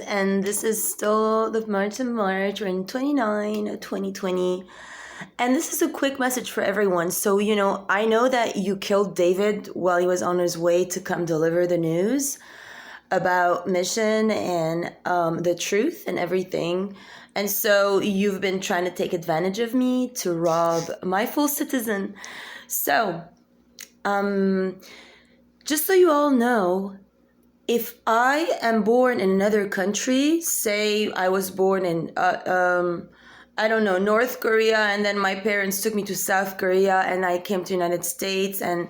And this is still the month of March. We're in 2020. And this is a quick message for everyone. So, I know that you killed David while he was on his way to come deliver the news about mission and the truth and everything. And so you've been trying to take advantage of me to rob my full citizen. So, just so you all know, if I am born in another country, say I was born in, I don't know, North Korea, and then my parents took me to South Korea and I came to the United States, and,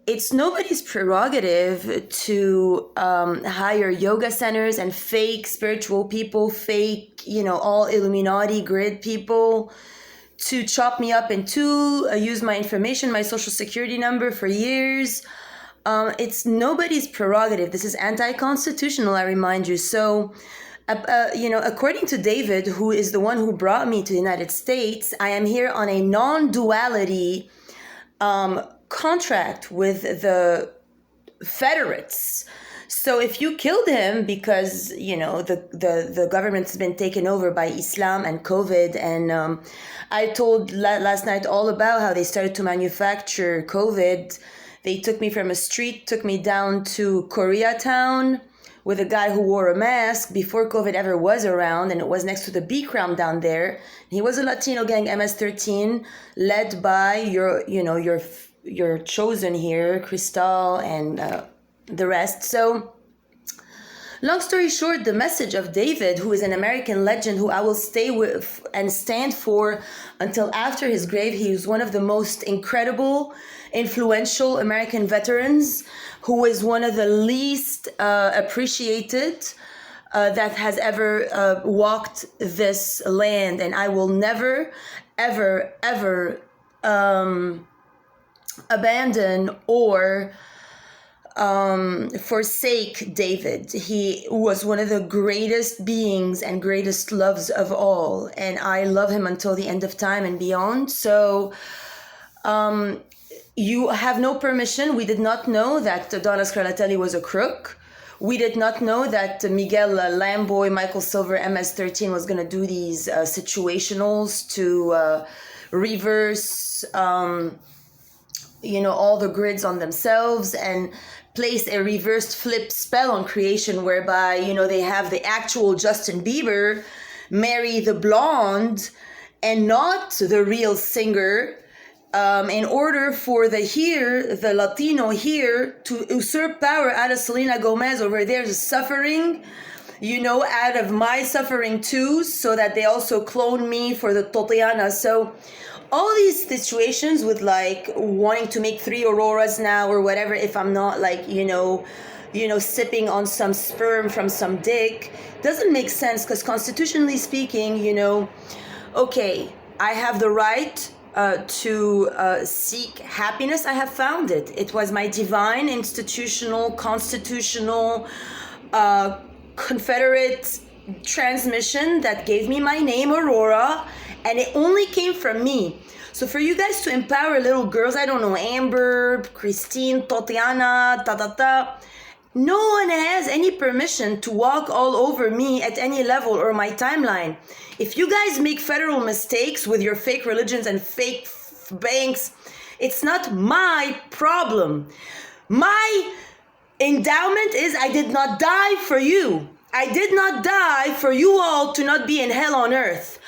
it's nobody's prerogative to hire yoga centers and fake spiritual people, fake, all Illuminati grid people to chop me up in two, use my information, my social security number for years. It's nobody's prerogative. This is anti-constitutional, I remind you. So, according to David, who is the one who brought me to the United States, I am here on a non-duality contract with the Federates. So if you killed him because, the government's been taken over by Islam and COVID, and I told last night all about how they started to manufacture COVID. They took me from a street, took me down to Koreatown with a guy who wore a mask before COVID ever was around, and it was next to the B Crown down there. He was a Latino gang, MS-13, led by your chosen here, Cristal and the rest. So, long story short, the message of David, who is an American legend who I will stay with and stand for until after his grave. He is one of the most incredible, influential American veterans, who is one of the least appreciated that has ever walked this land. And I will never, ever, ever abandon or forsake David. He was one of the greatest beings and greatest loves of all, and I love him until the end of time and beyond. So you have no permission. We did not know that Donna Scarlatelli was a crook. We did not know that Miguel Lamboy, Michael Silver, MS-13 was going to do these situationals to reverse all the grids on themselves and place a reversed flip spell on creation, whereby, they have the actual Justin Bieber marry the blonde and not the real singer, in order for the Latino here to usurp power out of Selena Gomez over there suffering, out of my suffering too, so that they also clone me for the Totiana. So all these situations with wanting to make 3 auroras now or whatever, if I'm not sipping on some sperm from some dick, doesn't make sense, because constitutionally speaking, okay, I have the right to seek happiness. I have found it. It was my divine, institutional, constitutional, Confederate transmission that gave me my name, Aurora, and it only came from me. So for you guys to empower little girls, I don't know, Amber, Christine, Tatiana, no one has any permission to walk all over me at any level or my timeline. If you guys make federal mistakes with your fake religions and fake banks, it's not my problem. My endowment is I did not die for you. I did not die for you all to not be in hell on earth.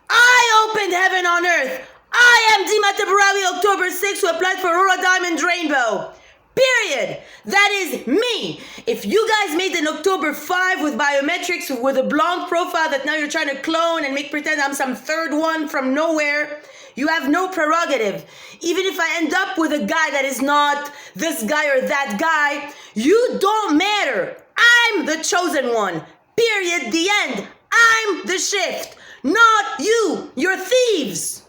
I opened heaven on earth. I am Dima Teburawi, October 6th, who applied for Aurora Diamond Rainbow. Period. That is me. If you guys made an October 5 with biometrics with a blonde profile that now you're trying to clone and make pretend I'm some third one from nowhere, you have no prerogative. Even if I end up with a guy that is not this guy or that guy, you don't matter. I'm the chosen one. Period. The end. I'm the shift. Not you. You're thieves.